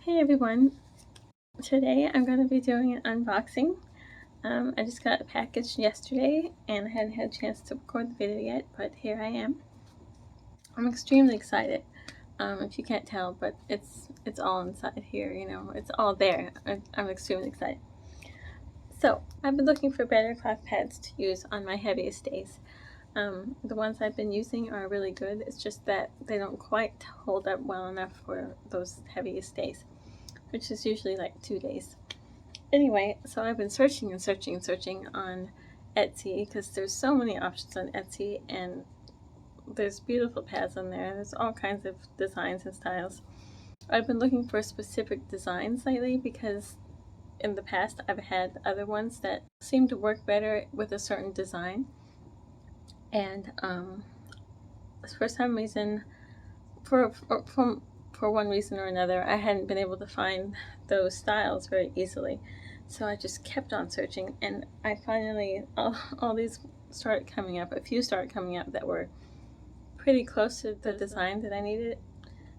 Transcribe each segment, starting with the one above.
Hey everyone, today I'm going to be doing an unboxing. I just got a package yesterday and I hadn't had a chance to record the video yet, but here I am. I'm extremely excited, if you can't tell, but it's all inside here, it's all there. I'm extremely excited. So, I've been looking for better cloth pads to use on my heaviest days. The ones I've been using are really good, it's just that they don't quite hold up well enough for those heaviest days, which is usually like 2 days. Anyway, so I've been searching and searching and searching on Etsy because there's so many options on Etsy and there's beautiful pads on there. There's all kinds of designs and styles. I've been looking for specific designs lately because in the past I've had other ones that seem to work better with a certain design, and for some reason, for one reason or another, I hadn't been able to find those styles very easily. So I just kept on searching, and I finally, all these started coming up. A few started coming up that were pretty close to the design that I needed it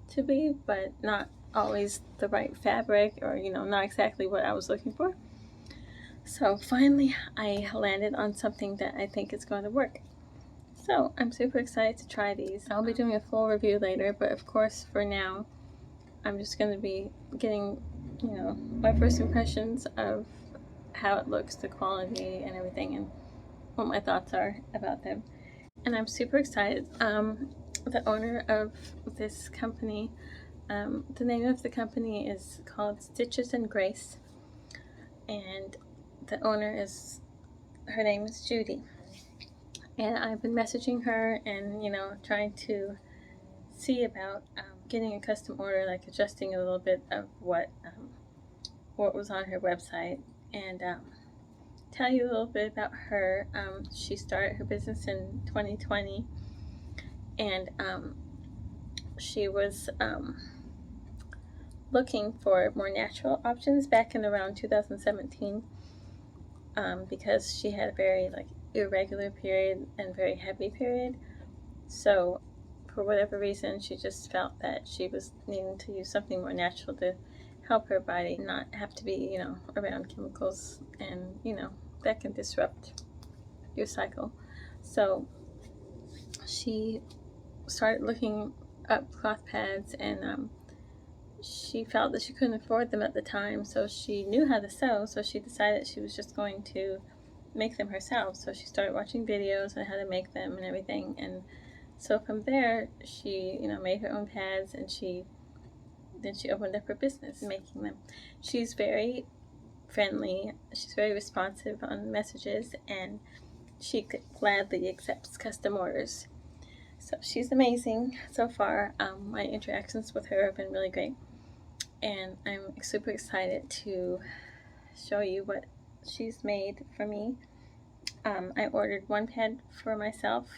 to be, but not always the right fabric, or not exactly what I was looking for. So finally I landed on something that I think is going to work. So I'm super excited to try these. I'll be doing a full review later, but of course for now I'm just going to be getting, my first impressions of how it looks, the quality and everything, and what my thoughts are about them. And I'm super excited. The owner of this company, the name of the company is called Stitches and Grace, and the owner her name is Judy. And I've been messaging her and, trying to see about getting a custom order, like adjusting a little bit of what was on her website, and tell you a little bit about her. She started her business in 2020, and she was looking for more natural options back in around 2017, because she had a very irregular period and very heavy period. So for whatever reason, she just felt that she was needing to use something more natural to help her body not have to be, around chemicals, and, that can disrupt your cycle. So she started looking up cloth pads, and she felt that she couldn't afford them at the time, so she knew how to sew, so she decided she was just going to make them herself. So she started watching videos on how to make them and everything, and so from there she made her own pads, and then she opened up her business making them. She's very friendly, she's very responsive on messages, and she gladly accepts custom orders. So she's amazing so far. My interactions with her have been really great, and I'm super excited to show you what she's made for me. I ordered one pad for myself.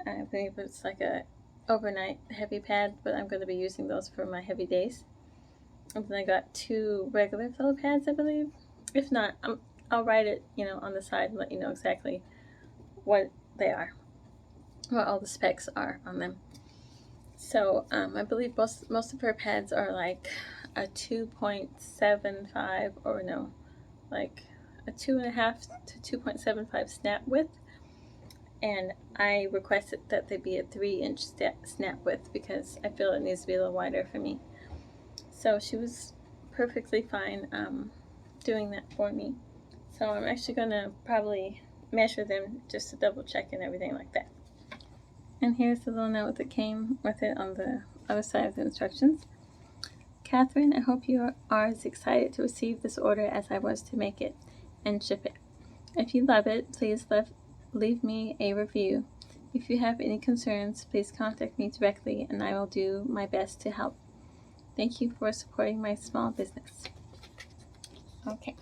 I believe it's like a overnight heavy pad, but I'm going to be using those for my heavy days. And then I got 2 regular pillow pads, I believe. If not, I'll write it, on the side and let you know exactly what they are, what all the specs are on them. So I believe most of her pads are like a 2.75, or no, like a 2.5 to 2.75 snap width, and I requested that they be a 3-inch snap width because I feel it needs to be a little wider for me. So she was perfectly fine doing that for me. So I'm actually going to probably measure them just to double check and everything like that. And here's the little note that came with it on the other side of the instructions. Catherine, I hope you are as excited to receive this order as I was to make it and ship it. If you love it, please leave me a review. If you have any concerns, please contact me directly and I will do my best to help. Thank you for supporting my small business. Okay.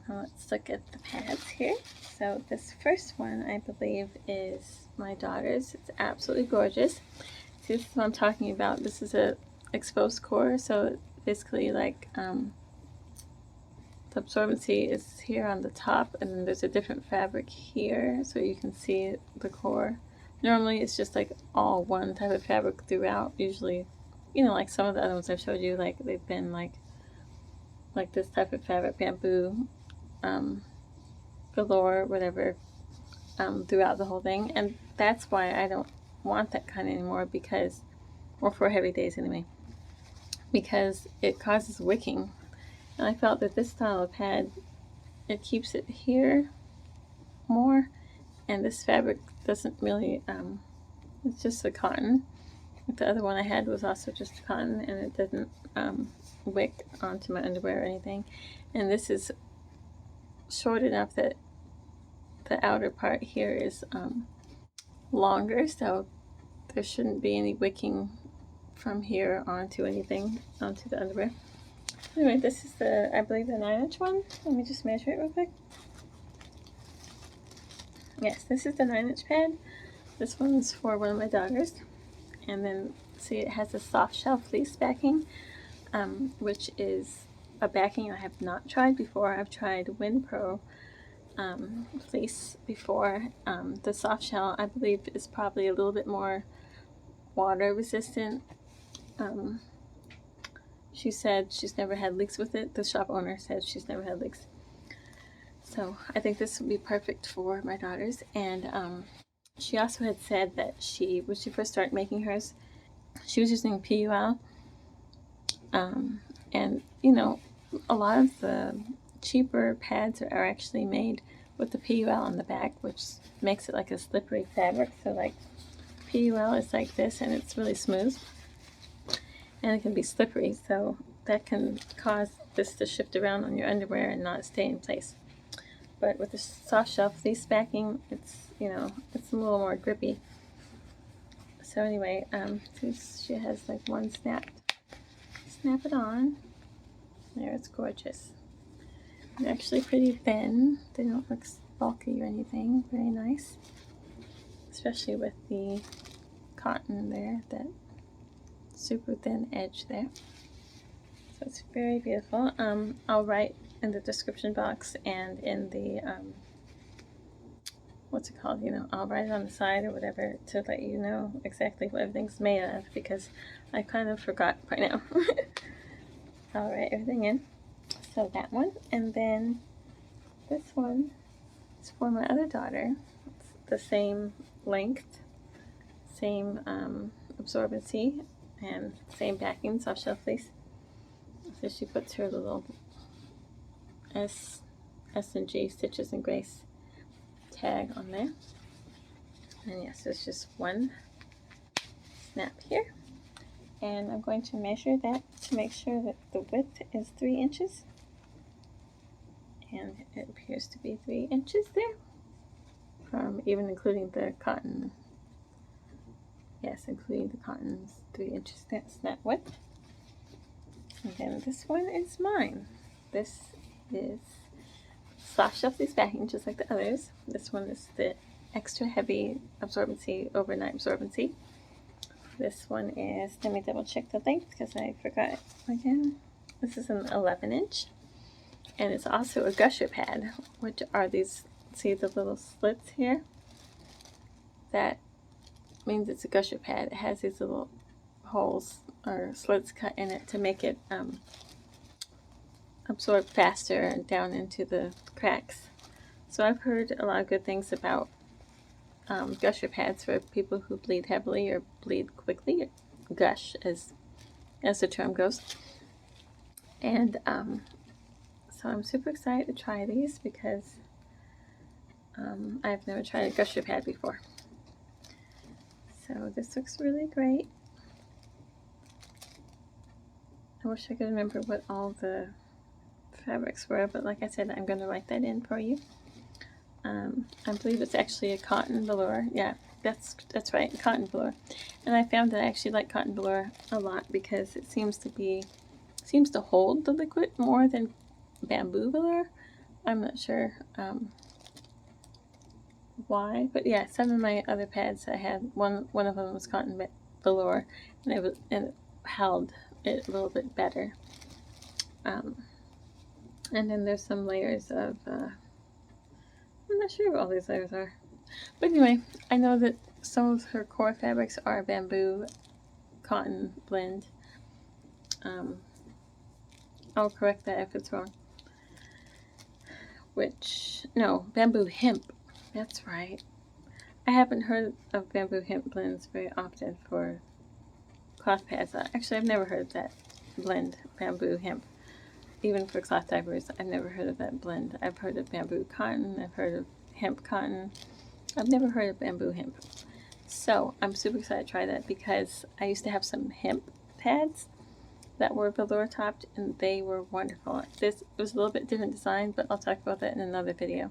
Now let's look at the pads here. So this first one, I believe, is my daughter's. It's absolutely gorgeous. See, this is what I'm talking about. This is a exposed core, so basically like the absorbency is here on the top, and then there's a different fabric here so you can see the core. Normally it's just like all one type of fabric throughout, usually you know, like some of the other ones I've showed you, like they've been like this type of fabric, bamboo, velour, whatever, throughout the whole thing. And that's why I don't want that kind anymore, because, or for heavy days anyway, because it causes wicking. And I felt that this style of pad, it keeps it here more, and this fabric doesn't really, it's just the cotton. The other one I had was also just cotton, and it didn't wick onto my underwear or anything. And this is short enough that the outer part here is longer, so there shouldn't be any wicking from here onto anything, onto the underwear. Anyway, this is the, I believe, the 9-inch one. Let me just measure it real quick. Yes, this is the 9-inch pad. This one's for one of my daughters. And then, see, it has a Softshell fleece backing, which is a backing I have not tried before. I've tried WinPro fleece before. The Softshell, I believe, is probably a little bit more water resistant. She said she's never had leaks with it. The shop owner said she's never had leaks. So I think this would be perfect for my daughters. And she also had said that when she first started making hers, she was using PUL. And, you know, a lot of the cheaper pads are actually made with the PUL on the back, which makes it like a slippery fabric. So, like, PUL is like this, and it's really smooth. And it can be slippery, so that can cause this to shift around on your underwear and not stay in place. But with the Softshell fleece backing, it's, you know, it's a little more grippy. So anyway, she has like one snapped. Snap it on. There, it's gorgeous. They're actually pretty thin. They don't look bulky or anything. Very nice. Especially with the cotton there, that super thin edge there. So it's very beautiful. I'll write in the description box and in the, what's it called, you know, I'll write it on the side or whatever to let you know exactly what everything's made of, because I kind of forgot by now. I'll write everything in. So that one, and then this one is for my other daughter. It's the same length, same absorbency, and same backing, Softshell fleece. So she puts her little S&G, Stitches and Grace tag on there. And yes, it's just one snap here. And I'm going to measure that to make sure that the width is 3 inches. And it appears to be 3 inches there, from even including the cotton. Yes, including the cotton's 3 inches snap width. And then this one is mine. This is Softshell fleece backing, just like the others. This one is the extra heavy absorbency, overnight absorbency. This one is, let me double check the length because I forgot again. This is an 11-inch. And it's also a gusher pad, which are these, see the little slits here? That means it's a gusher pad. It has these little holes or slits cut in it to make it absorb faster down into the cracks. So I've heard a lot of good things about gusher pads for people who bleed heavily or bleed quickly, gush as the term goes. And so I'm super excited to try these because I've never tried a gusher pad before. So this looks really great. I wish I could remember what all the fabrics were, but like I said, I'm going to write that in for you. I believe it's actually a cotton velour. Yeah, that's right, cotton velour. And I found that I actually like cotton velour a lot because it seems to hold the liquid more than bamboo velour. I'm not sure why, but yeah, some of my other pads I had, one of them was cotton velour, and it held it a little bit better. And then there's some layers of I'm not sure what all these layers are, but anyway, I know that some of her core fabrics are bamboo cotton blend, I'll correct that if it's wrong. No, bamboo hemp. That's right. I haven't heard of bamboo hemp blends very often for cloth pads. Actually, I've never heard of that blend, bamboo hemp. Even for cloth diapers, I've never heard of that blend. I've heard of bamboo cotton, I've heard of hemp cotton. I've never heard of bamboo hemp. So I'm super excited to try that because I used to have some hemp pads that were velour topped and they were wonderful. This was a little bit different design, but I'll talk about that in another video.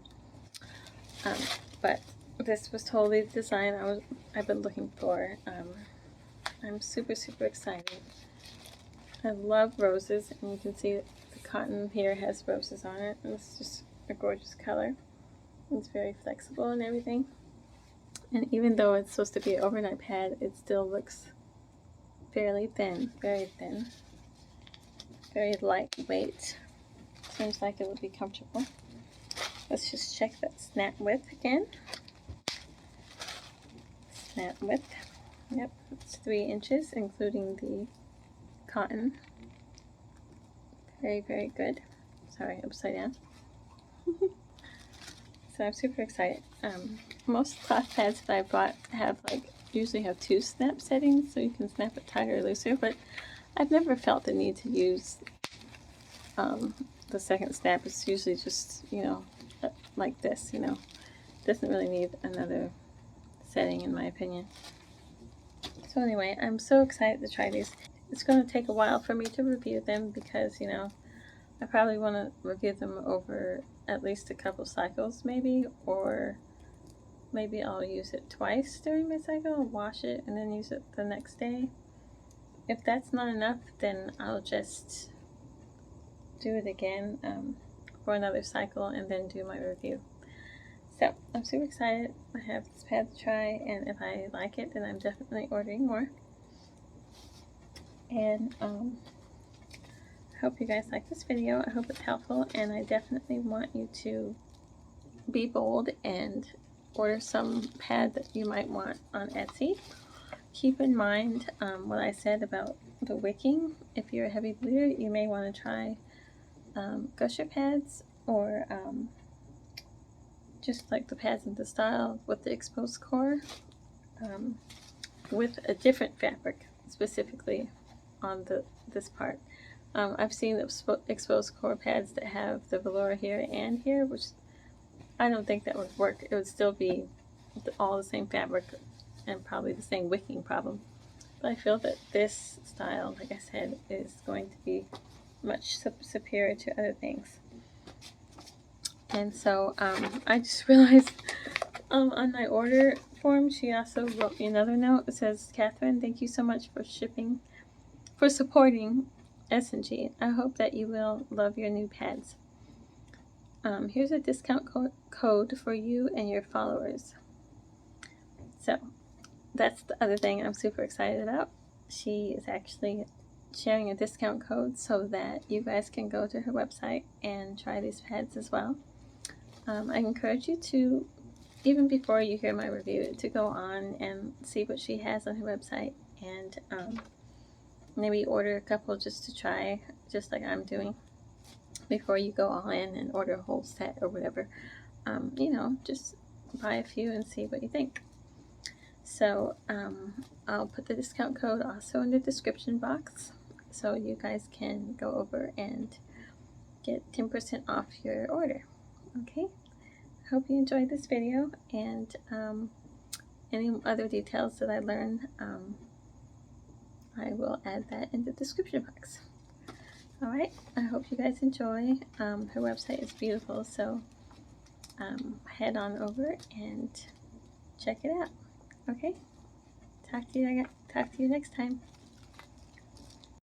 But this was totally the design I've been looking for. I'm super excited. I love roses, and you can see that the cotton here has roses on it, and it's just a gorgeous color. It's very flexible and everything. And even though it's supposed to be an overnight pad, it still looks fairly thin, very thin, very lightweight. Seems like it would be comfortable. Let's just check that snap width again. Snap width. Yep, it's 3 inches, including the cotton. Very good. Sorry, upside down. So I'm super excited. Most cloth pads that I bought usually have 2 snap settings, so you can snap it tighter or looser, but I've never felt the need to use the second snap. It's usually just, like this, Doesn't really need another setting in my opinion. So anyway, I'm so excited to try these. It's going to take a while for me to review them because, I probably want to review them over at least a couple cycles maybe, or maybe I'll use it twice during my cycle, wash it, and then use it the next day. If that's not enough, then I'll just do it again for another cycle and then do my review. So I'm super excited. I have this pad to try, and if I like it, then I'm definitely ordering more. And I hope you guys like this video. I hope it's helpful, and I definitely want you to be bold and order some pad that you might want on Etsy. Keep in mind what I said about the wicking. If you're a heavy bleeder, you may want to try gusher pads, or just like the pads in the style with the exposed core, with a different fabric specifically on this part. I've seen the exposed core pads that have the velour here and here, which I don't think that would work. It would still be all the same fabric and probably the same wicking problem. But I feel that this style, like I said, is going to be much superior to other things. And so I just realized on my order form, she also wrote me another note. It says, "Catherine, thank you so much for supporting S&G. I hope that you will love your new pads. Here's a discount code for you and your followers." So that's the other thing I'm super excited about. She is actually sharing a discount code so that you guys can go to her website and try these pads as well. I encourage you to, even before you hear my review, to go on and see what she has on her website, and maybe order a couple just to try, just like I'm doing, before you go all in and order a whole set or whatever. Just buy a few and see what you think. So I'll put the discount code also in the description box, so you guys can go over and get 10% off your order. Okay, I hope you enjoyed this video, and any other details that I learn, I will add that in the description box. Alright, I hope you guys enjoy. Her website is beautiful, so head on over and check it out. Okay, talk to you next time.